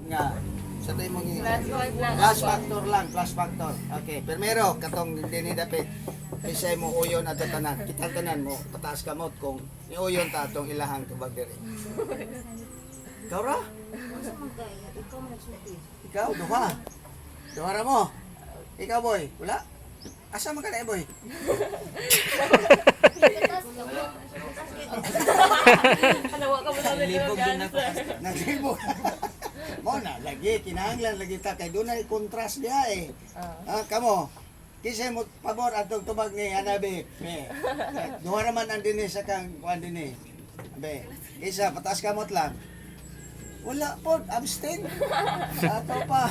nga sa tayo mong plus factor lang, plus factor. Okay, primero katong hindi dapit isay mo uyon at tanan. Kitang tanan mo pataas kamot kung iuyon ta atong ilahang tubag diri. Ikaw ra? Ikaw duha. Duha ra mo. Ikaw boy, wala. Asa man ka na boy? Halawa ka mo sa Libog din ako. Nagsibog. Mo na lagi kinahanglan lagi ta kay dunay contrast diha eh. Kamo. Kisay mo pabor atong tubag ni Hanabi. Be. Duha ra man ang dinhi sa kang kuan dinhi. Be. Isa pataas kamot lang. Wala po, abstain. Ato pa.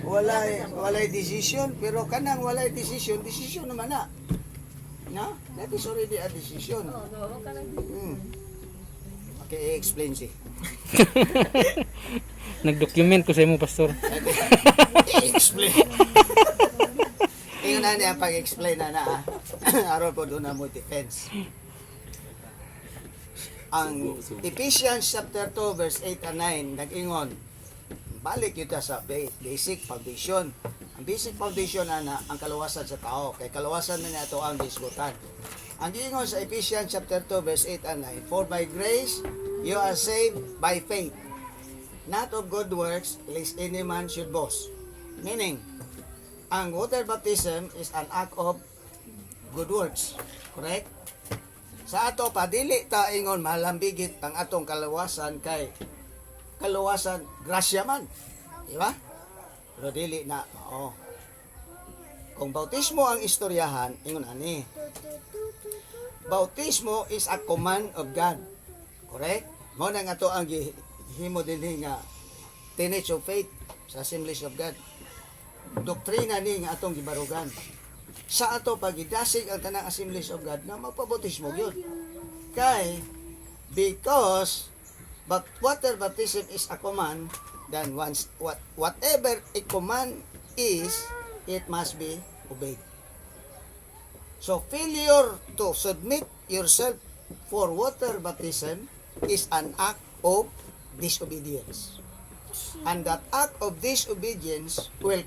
Walay decision, pero kanang walay decision naman na. No? That is already a decision. Okay, i-explain si. Nag-document ko sa imo, pastor. I-explain. Ingon na niya pag-explain na aron po doon na mo defense. Ang Ephesians chapter 2 verse 8 and 9 nag-ingon balik yun sa basic foundation. Ang basic foundation na ang kaluwasan sa tao kay kaluwasan na ito ang disgutan. Ang giingon sa Ephesians chapter 2 verse 8 and 9, for by grace you are saved by faith, not of good works, lest any man should boast. Meaning, ang water baptism is an act of good works. Correct? Sa ato pa dili ta ingon malambigit ang atong kaluwasan kay kaluwasan grasya man. Di ba? Pero dili na. Oo. Kung bautismo ang istoryahan, ingon ani. Bautismo is a command of God. Correct? Mao na nga to ang gihimo dinhi nga tenets of faith sa Assemblies of God. Doktrina ni nga atong gibarugan. Sa ato pagidasig ang tanang Assemblies of God nga magpabautismo gyud. Kay because but water baptism is a command, then once whatever a command is, it must be obeyed. So failure to submit yourself for water baptism is an act of disobedience. And that act of disobedience will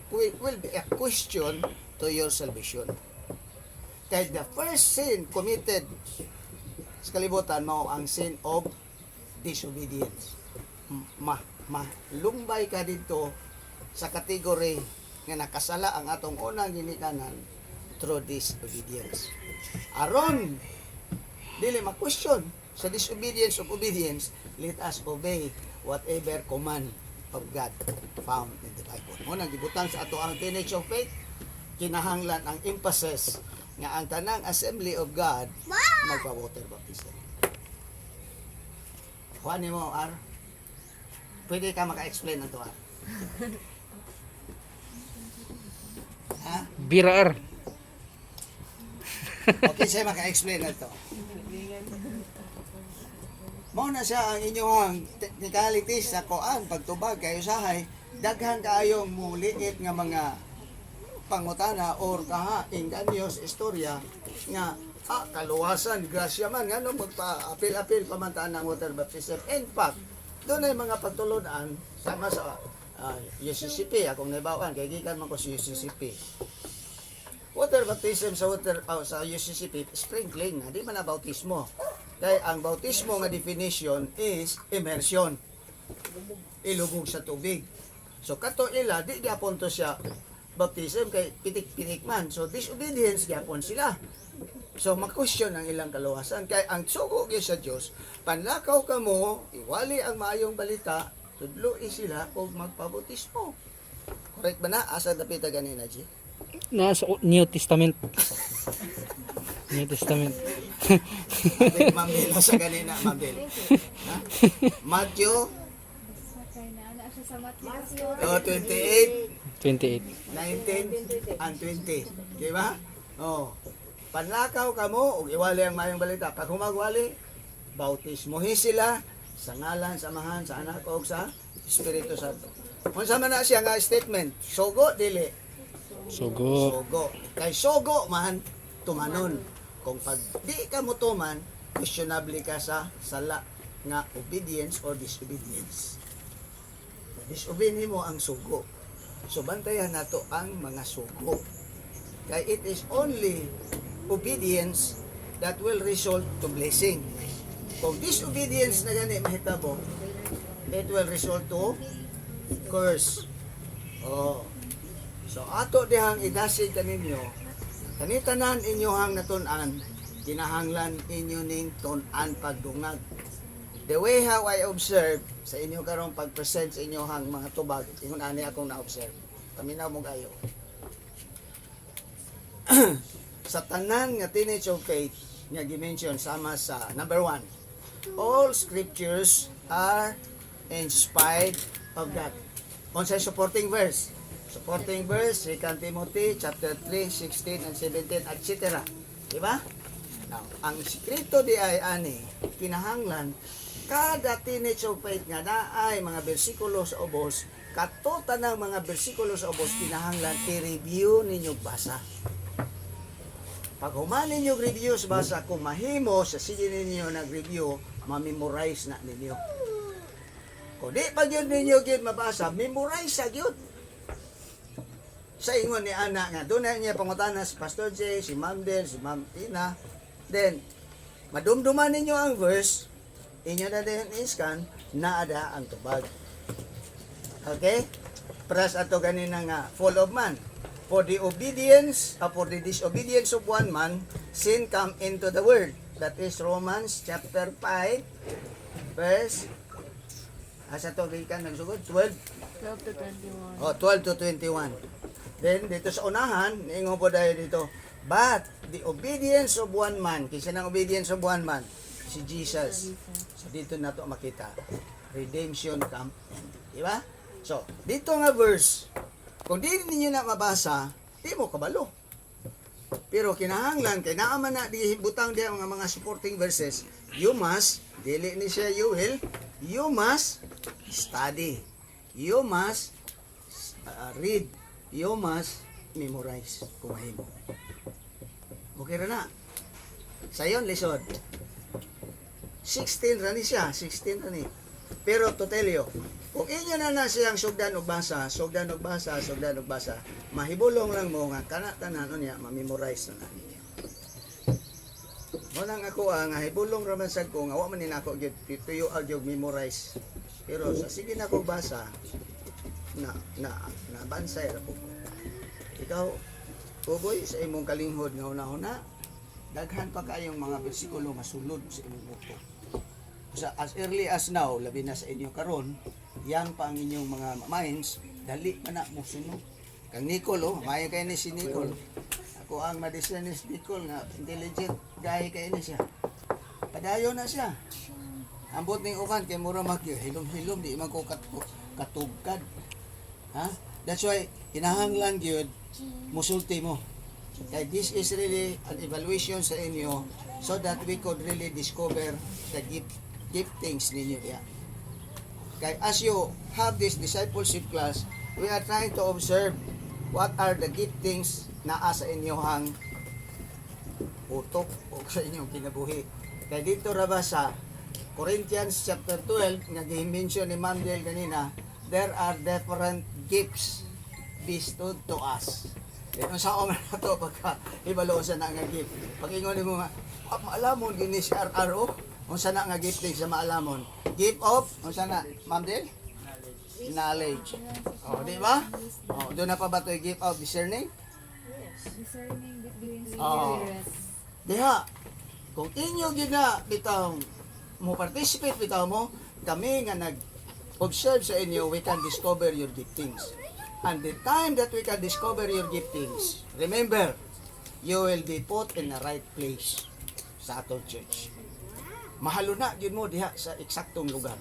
be a question to your salvation. Kaya the first sin committed sa kalibutan mo ang sin of disobedience. Lumbay ka dito sa kategory nga nakasala ang atong unang ginikanan through disobedience. Aron dili ma-question sa disobedience of obedience, let us obey whatever command of God found in the Bible. Muna gibutang sa ato ang tenets of faith, kinahanglan ang emphasis nga ang tanang Assembly of God magpa-water baptism. Kuha mo, R. Pwede ka maka-explain na to, R. Ha? Birar. Okay, siya maka-explain na to. Mao na siya ang inyong technicalities sa koan pagtubag kayo sahay daghan kaayong muliit nga mga pangutana or inganyos istorya nga kaluwasan grasya man ngano magpa-apil-apil pamantaan ng water baptism. In fact, doon ay mga pagtulunan sama sa UCCP akong naibawan kay gikan man ko sa UCCP. Water baptism sa sa UCCP sprinkling na di man na bautismo. Kaya ang bautismo nga definition is immersion. Ilubog sa tubig. So kato ila di gyapon to siya baptism kay pitik-pitik man. So disobedience gyapon sila. So ma-question ang ilang kaluwasan kay ang sugo gyud sa Dios, panlakaw kamo, iwali ang maayong balita, tudloi sila og magpabautismo. Correct ba na? Asa dapita ganina, G? Nasa New Testament. New Testament. Mambil sa ganina, mambil. Ha? Matthew 28, 28. 19, and 20. Di ba? Oh. Panlakaw kamo ug iwali ang mayong balita. Pag humagwali, bautismohi sila sa ngalan, samahan sa anak ug sa Espiritu Santo. Unsa man na siya nga statement? Sugo dili. Sugo. Sugo. Kay sugo man tumanon. Kung pag di ka mo tuman, questionable ka sa sala nga obedience or disobedience. disobey nimo ang sugo. So bantayan nato ang mga sugo. Kay it is only obedience that will result to blessing. Kung disobedience na gani mahitabo, it will result to curse. Oh. So ato dihang idasig kaninyo, kanitanan inyohang natun-an, kinahanglan inyo ning tun-an pagdungag. The way how I observe sa inyo karong pag-present sa inyohang mga tubag, ingon ani akong na-observe. Paminaw mo kayo. Sa tanan nga teenage of faith nga gi-mention sama sa number 1, all scriptures are inspired of God. Unsay supporting verse? Supporting verse, 2 Timothy chapter 3, 16 and 17, etc. Diba? Now, ang sikreto di ay ani, kinahanglan, kada teenage of faith nga naay mga bersikulo sa ubos, katutan ng mga bersikulo sa ubos, kinahanglan, i-review ninyo basa. Pag human ninyo review sa basa, kung mahimo, sa sige ninyo nag-review, ma-memorize na ninyo. Kung di pag yun ninyo yun mabasa, memorize sa yun. Sa ingon ni Ana nga, doon na niya pangutana si Pastor J, si Ma'am Del, si Ma'am Tina. Then, madumduman ninyo ang verse, inyo na din iskan, naada ang tubag. Okay? Pras ato ganina nga, full of man. For the disobedience of one man, sin come into the world. That is Romans chapter 5, verse, asa to gikan nagsugod? 12 to 21. Oh, 12 to 21. Then, dito sa unahan, niingon po dahil dito, but the obedience of one man, kisa ng obedience of one man, si Jesus. So, dito na to makita. Redemption come. Diba? So, dito nga verse, kung di ninyo na mabasa, di mo kabalo. Pero kinahanglan, kay naaman na di butang di ang mga supporting verses, you must, dili ni siya you will, you must study. You must read. You must memorize kung mahimo. Okay ra na. Sayon lisod. 16 ra ni siya, 16 ra ni. Pero to tell you, kung inyo na siyang sugdan og basa, mahibulong lang mo nga kana tanan niya ma-memorize na ninyo. Mo nang ako nga hibulong ra man sad ko nga wa man ni nako gyud tuyo ag memorize. Pero sa sige na ko basa, na bansay ra po. Ikaw, Pugoy, sa imong kalinghod nga una-una, daghan pa kayong mga bersikulo masulod sa imong buko. Sa as early as now, labi na sa inyo karon, yang pa ang inyong mga minds, dali man na mo sunod. Kang Nicole, maya kay ni si Nicole. Ako ang madisyan ni Nicole nga intelligent guy kay ni siya. Padayon na siya. Ambot ning ukan kay mura magyo hilom-hilom di man ko katugkad. Ha? That's why kinahanglan gyud musulti mo. Kay this is really an evaluation sa inyo so that we could really discover the giftings ninyo diya. Kay as you have this discipleship class, we are trying to observe what are the giftings naa sa inyohang utok o sa inyong kinabuhi. Kay dito ra ba sa Corinthians chapter 12 nga gi-mention ni Ma'am Del kanina, there are different gifts bestowed to us. Kung sa oman na ito, pagka ibalo sa na nga gift. Pag ingon mo nga, maalamon, gini si RRO, kung sa na nga gifting sa maalamon. Gift of, kung sa na, Ma'am Del? Knowledge. O, di ba? O, doon na pa ba ito yung gift of discerning? Discerning between Oo. Diha, kung inyo gina bitaw mo participate bitaw mo, kami nga nag-observe sa inyo, we can discover your giftings. And the time that we can discover your giftings, remember, you will be put in the right place sa atong church. Mahalo na yun mo diha sa eksaktong lugar.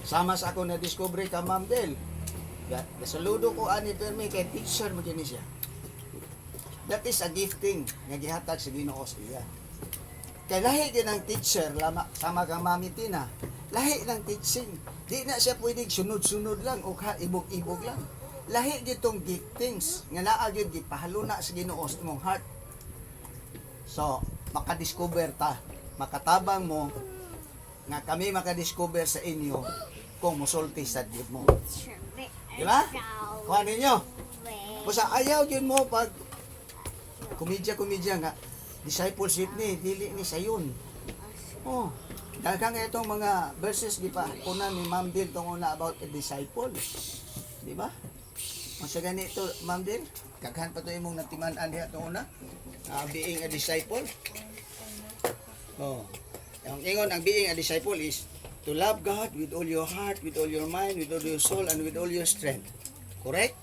Sama sa ako na-discover ka, Ma'am Del. Nasaludo ko ani permi kay teacher mo gini siya. That is a gifting nga gihatag sa Ginoo sa iya. Kay lahi din ang teacher lama sama kang Mami Tina. Lahi ng teaching. Di na siya pwedeng sunod-sunod lang o ibog-ibog lang. Lahi gitong giftings nga naa gyud gipahaluna sa Ginoo sa imong heart. So, makadiscover ta, makatabang mo nga kami makadiscover sa inyo kung musulti sa Dios mo. Di ba? Kuha ninyo. Basta ayaw yun mo pag komedya nga, discipleship ni, dili ni sayon. Oh, daghang itong mga verses di pa una ni Ma'am Bill tungkol na about a disciple. Di ba? Masa ganito, Ma'am Bill, daghan pa to imong natiman-an diha tungkol na being a disciple. Oh. Ang ingon ang being a disciple is to love God with all your heart, with all your mind, with all your soul, and with all your strength. Correct?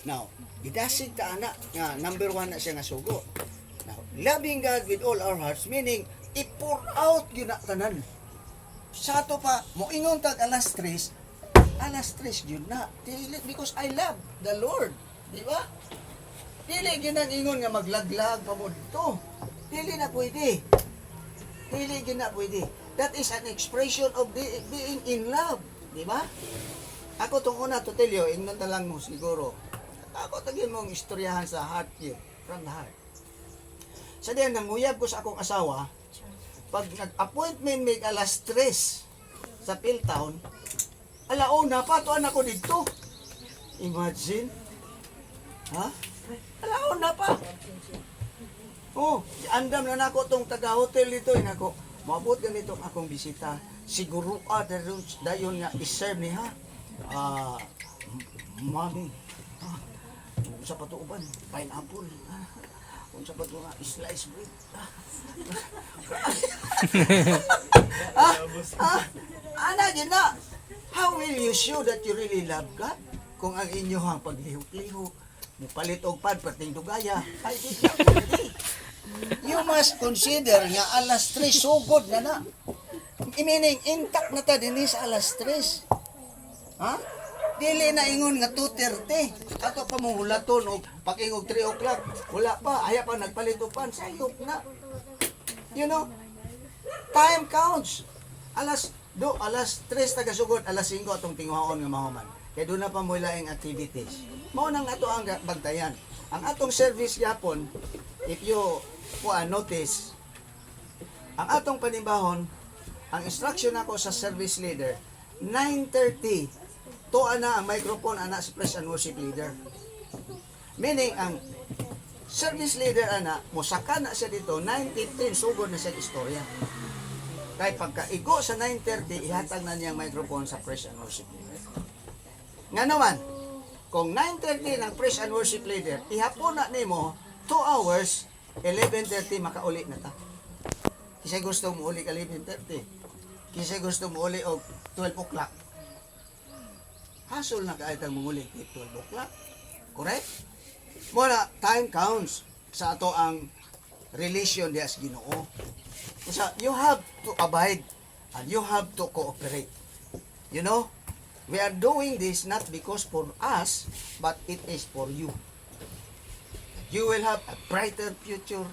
Now, idasig ta ana nga number 1 na siya nga sugo. Now, loving God with all our hearts meaning i-pour out yun na tanan. Sa ato pa, moingon tag alas 3 yun na. Dili, because I love the Lord. Di ba? Dili yun ang ingon nga maglaglag pa mo dito. Dili na pwede. Dili yun na pwede. That is an expression of being in love. Di ba? Ako itong una to tell you, ingnon na lang mo siguro. Ako tagin mong istoryahan sa heart yun. From the heart. Sa diyan, nanguyab ko sa akong asawa, pag nag-appointment may alas 3 sa Philtown, alauna pa, tuan ako dito. Imagine. Ha? Alauna pa. Oh, andam na nako tong taga-hotel dito. Inako, maabot ganito akong bisita. Siguro, dayon nga, iserve ni ha. Mami, sa patuuban, pineapple. Kung sa patuuban, slice bread. Ana, yun na. How will you show that you really love God? Kung ang inyong paglihok-lihok, mupalit og pad, pating dugaya, ay di siya pwede. You must consider nga alas 3, sugod na na. Meaning, intact na ta din sa alas 3. Ha? Dili na ingon nga 2:30. Ato pa mong hulaton o pag-ingog 3 o'clock. Wala pa. Haya pa nagpalit og pan. Sayop na. You know? Time counts. Alas 3 taga-sugod. Alas 5 atong tinguhaon nga mahuman. Kaya doon na pa mo laing activities. Mao nang ato ang bantayan. Ang atong service yapon, if you notice, ang atong panimbahon, ang instruction ako sa service leader, 9:30 to ana ang microphone ana sa praise and worship leader. Meaning ang service leader ana mosaka na siya dito 9:15 sugod na siya istorya. Kay pagkaigo sa 9:30 ihatag na niya ang microphone sa praise and worship leader. Nga naman kung 9:30 ng praise and worship leader ihapon na nimo 2 hours 11:30 makauli na ta. Kisay gusto mo uli ka 11:30. Kisay gusto mo uli og 12 o'clock. Hasol na kahit ang muli 12 o'clock. Correct? Muna, time counts sa ato ang relation diya sa Ginoo. So, you have to abide and you have to cooperate. You know, we are doing this not because for us, but it is for you. You will have a brighter future,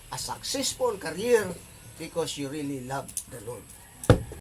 a successful career because you really love the Lord.